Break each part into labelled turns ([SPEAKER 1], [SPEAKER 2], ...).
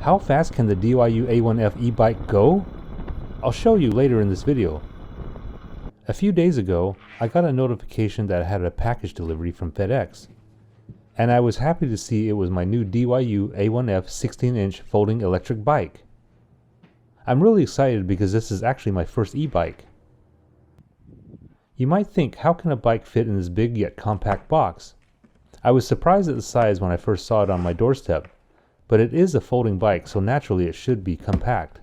[SPEAKER 1] How fast can the DYU A1F e-bike go? I'll show you later in this video. A few days ago, I got a notification that I had a package delivery from FedEx, and I was happy to see it was my new DYU A1F 16-inch folding electric bike. I'm really excited because this is actually my first e-bike. You might think, how can a bike fit in this big yet compact box? I was surprised at the size when I first saw it on my doorstep, but it is a folding bike, so naturally it should be compact.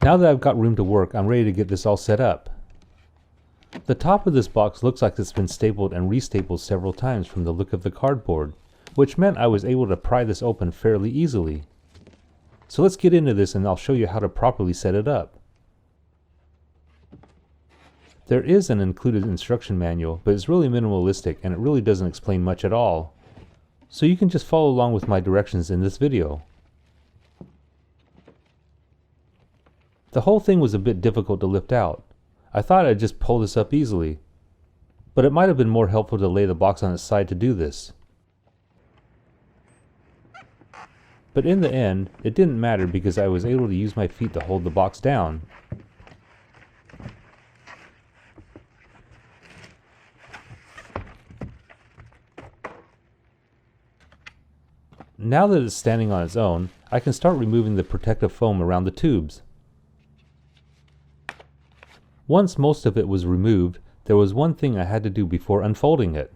[SPEAKER 1] Now that I've got room to work, I'm ready to get this all set up. The top of this box looks like it's been stapled and restapled several times from the look of the cardboard, which meant I was able to pry this open fairly easily. So let's get into this and I'll show you how to properly set it up. There is an included instruction manual, but it's really minimalistic and it really doesn't explain much at all. So you can just follow along with my directions in this video. The whole thing was a bit difficult to lift out. I thought I'd just pull this up easily, but it might have been more helpful to lay the box on its side to do this. But in the end, it didn't matter because I was able to use my feet to hold the box down. Now that it's standing on its own, I can start removing the protective foam around the tubes. Once most of it was removed, there was one thing I had to do before unfolding it.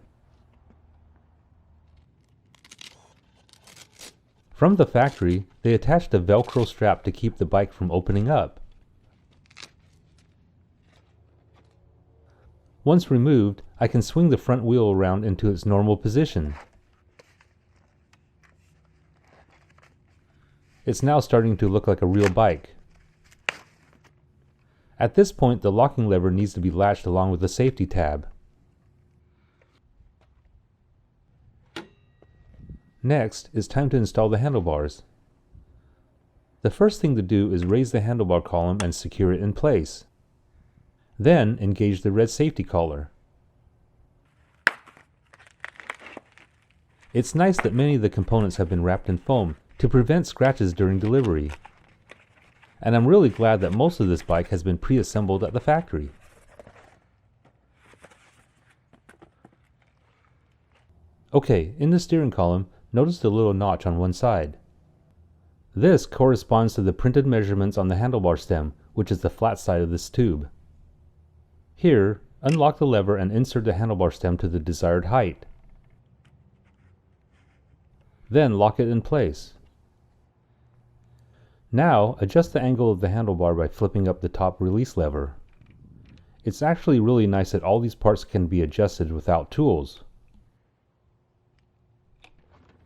[SPEAKER 1] From the factory, they attached a Velcro strap to keep the bike from opening up. Once removed, I can swing the front wheel around into its normal position. It's now starting to look like a real bike. At this point, the locking lever needs to be latched along with the safety tab. Next, it's time to install the handlebars. The first thing to do is raise the handlebar column and secure it in place. Then, engage the red safety collar. It's nice that many of the components have been wrapped in foam to prevent scratches during delivery. And I'm really glad that most of this bike has been pre-assembled at the factory. Okay, in the steering column, notice the little notch on one side. This corresponds to the printed measurements on the handlebar stem, which is the flat side of this tube. Here, unlock the lever and insert the handlebar stem to the desired height. Then lock it in place. Now, adjust the angle of the handlebar by flipping up the top release lever. It's actually really nice that all these parts can be adjusted without tools.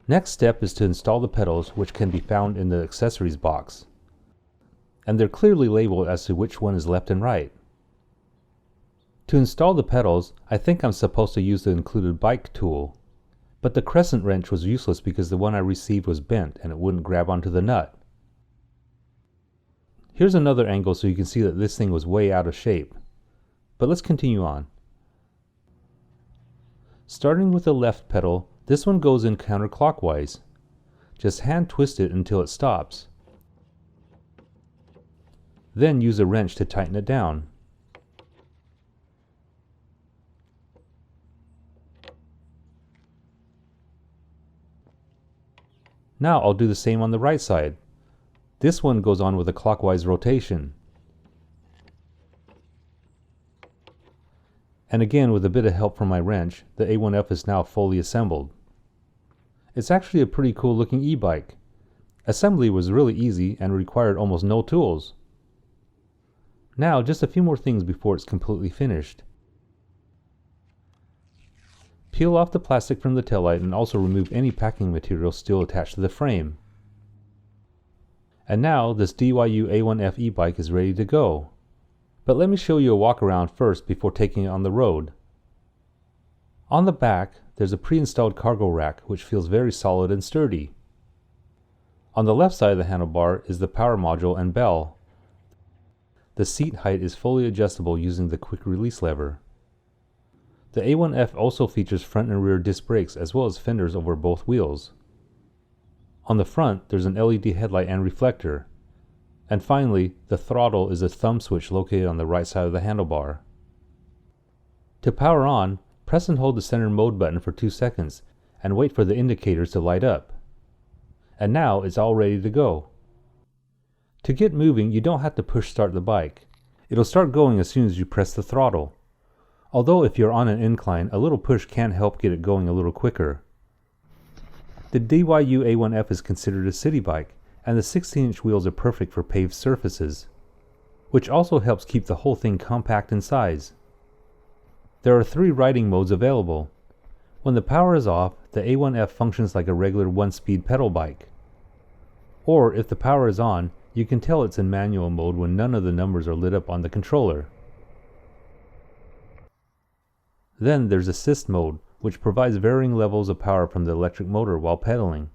[SPEAKER 1] Next step is to install the pedals, which can be found in the accessories box. And they're clearly labeled as to which one is left and right. To install the pedals, I think I'm supposed to use the included bike tool. But the crescent wrench was useless because the one I received was bent and it wouldn't grab onto the nut. Here's another angle so you can see that this thing was way out of shape. But let's continue on. Starting with the left pedal, this one goes in counterclockwise. Just hand twist it until it stops. Then use a wrench to tighten it down. Now I'll do the same on the right side. This one goes on with a clockwise rotation. And again, with a bit of help from my wrench, the A1F is now fully assembled. It's actually a pretty cool looking e-bike. Assembly was really easy and required almost no tools. Now, just a few more things before it's completely finished. Peel off the plastic from the taillight and also remove any packing material still attached to the frame. And now this DYU A1F e-bike is ready to go. But let me show you a walk around first before taking it on the road. On the back, there's a pre-installed cargo rack which feels very solid and sturdy. On the left side of the handlebar is the power module and bell. The seat height is fully adjustable using the quick release lever. The A1F also features front and rear disc brakes as well as fenders over both wheels. On the front, there's an LED headlight and reflector. And finally, the throttle is a thumb switch located on the right side of the handlebar. To power on, press and hold the center mode button for 2 seconds and wait for the indicators to light up. And now it's all ready to go. To get moving, you don't have to push start the bike. It'll start going as soon as you press the throttle. Although if you're on an incline, a little push can help get it going a little quicker. The DYU A1F is considered a city bike, and the 16-inch wheels are perfect for paved surfaces, which also helps keep the whole thing compact in size. There are 3 riding modes available. When the power is off, the A1F functions like a regular 1-speed pedal bike. Or if the power is on, you can tell it's in manual mode when none of the numbers are lit up on the controller. Then there's assist mode, which provides varying levels of power from the electric motor while pedaling.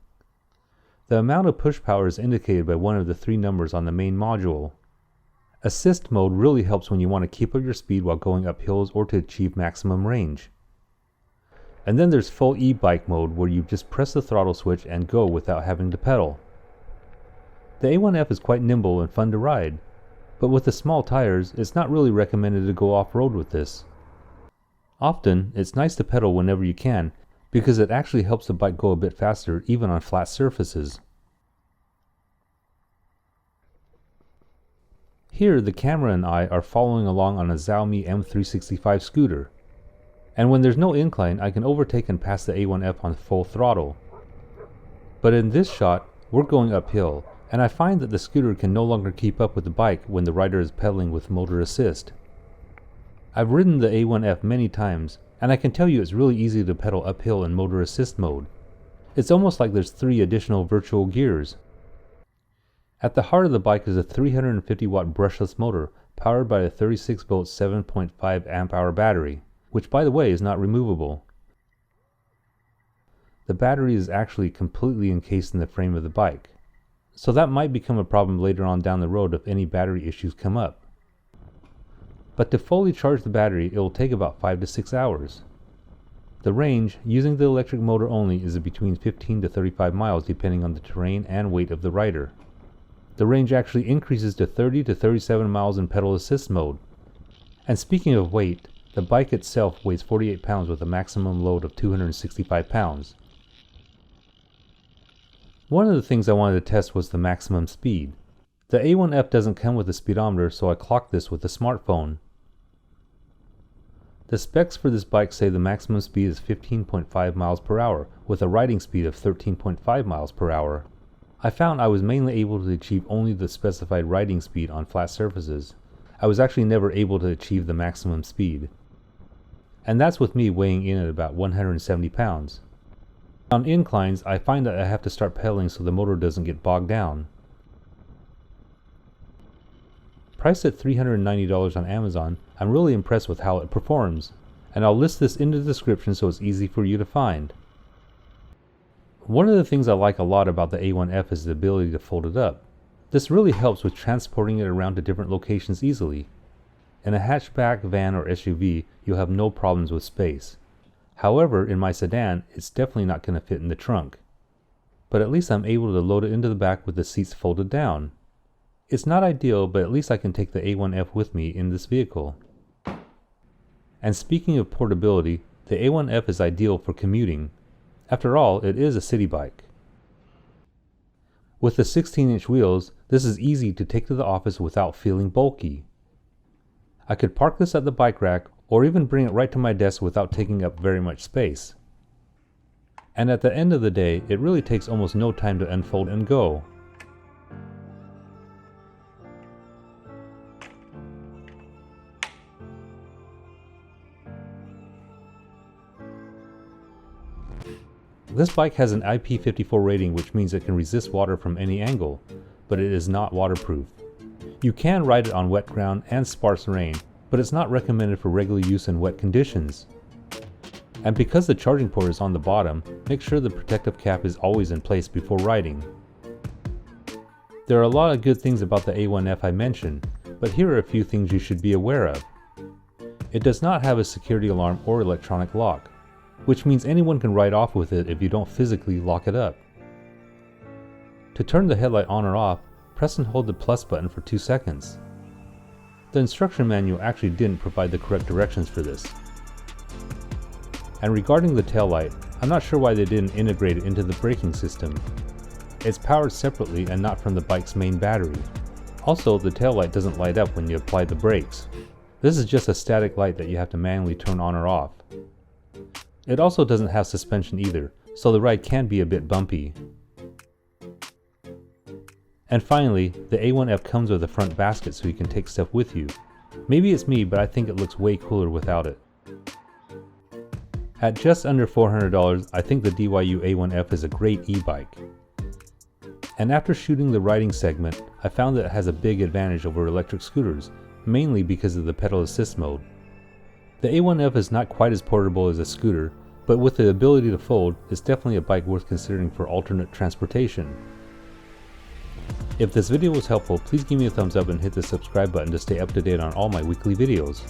[SPEAKER 1] The amount of push power is indicated by one of the 3 numbers on the main module. Assist mode really helps when you want to keep up your speed while going up hills or to achieve maximum range. And then there's full e-bike mode, where you just press the throttle switch and go without having to pedal. The A1F is quite nimble and fun to ride, but with the small tires, it's not really recommended to go off-road with this. Often, it's nice to pedal whenever you can, because it actually helps the bike go a bit faster even on flat surfaces. Here, the camera and I are following along on a Xiaomi M365 scooter, and when there's no incline, I can overtake and pass the A1F on full throttle. But in this shot, we're going uphill, and I find that the scooter can no longer keep up with the bike when the rider is pedaling with motor assist. I've ridden the A1F many times, and I can tell you it's really easy to pedal uphill in motor assist mode. It's almost like there's 3 additional virtual gears. At the heart of the bike is a 350 watt brushless motor powered by a 36 volt 7.5 amp hour battery, which by the way is not removable. The battery is actually completely encased in the frame of the bike, so that might become a problem later on down the road if any battery issues come up. But to fully charge the battery, it will take about 5 to 6 hours. The range, using the electric motor only, is between 15 to 35 miles depending on the terrain and weight of the rider. The range actually increases to 30 to 37 miles in pedal assist mode. And speaking of weight, the bike itself weighs 48 pounds with a maximum load of 265 pounds. One of the things I wanted to test was the maximum speed. The A1F doesn't come with a speedometer, so I clocked this with a smartphone. The specs for this bike say the maximum speed is 15.5 miles per hour, with a riding speed of 13.5 miles per hour. I found I was mainly able to achieve only the specified riding speed on flat surfaces. I was actually never able to achieve the maximum speed. And that's with me weighing in at about 170 pounds. On inclines, I find that I have to start pedaling so the motor doesn't get bogged down. Priced at $390 on Amazon, I'm really impressed with how it performs, and I'll list this in the description so it's easy for you to find. One of the things I like a lot about the A1F is the ability to fold it up. This really helps with transporting it around to different locations easily. In a hatchback, van, or SUV, you'll have no problems with space. However, in my sedan, it's definitely not going to fit in the trunk. But at least I'm able to load it into the back with the seats folded down. It's not ideal, but at least I can take the A1F with me in this vehicle. And speaking of portability, the A1F is ideal for commuting. After all, it is a city bike. With the 16-inch wheels, this is easy to take to the office without feeling bulky. I could park this at the bike rack or even bring it right to my desk without taking up very much space. And at the end of the day, it really takes almost no time to unfold and go. This bike has an IP54 rating, which means it can resist water from any angle, but it is not waterproof. You can ride it on wet ground and sparse rain, but it's not recommended for regular use in wet conditions. And because the charging port is on the bottom, make sure the protective cap is always in place before riding. There are a lot of good things about the A1F I mentioned, but here are a few things you should be aware of. It does not have a security alarm or electronic lock, which means anyone can ride off with it if you don't physically lock it up. To turn the headlight on or off, press and hold the plus button for 2 seconds. The instruction manual actually didn't provide the correct directions for this. And regarding the taillight, I'm not sure why they didn't integrate it into the braking system. It's powered separately and not from the bike's main battery. Also, the taillight doesn't light up when you apply the brakes. This is just a static light that you have to manually turn on or off. It also doesn't have suspension either, so the ride can be a bit bumpy. And finally, the A1F comes with a front basket so you can take stuff with you. Maybe it's me, but I think it looks way cooler without it. At just under $400, I think the DYU A1F is a great e-bike. And after shooting the riding segment, I found that it has a big advantage over electric scooters, mainly because of the pedal assist mode. The A1F is not quite as portable as a scooter, but with the ability to fold, it's definitely a bike worth considering for alternate transportation. If this video was helpful, please give me a thumbs up and hit the subscribe button to stay up to date on all my weekly videos.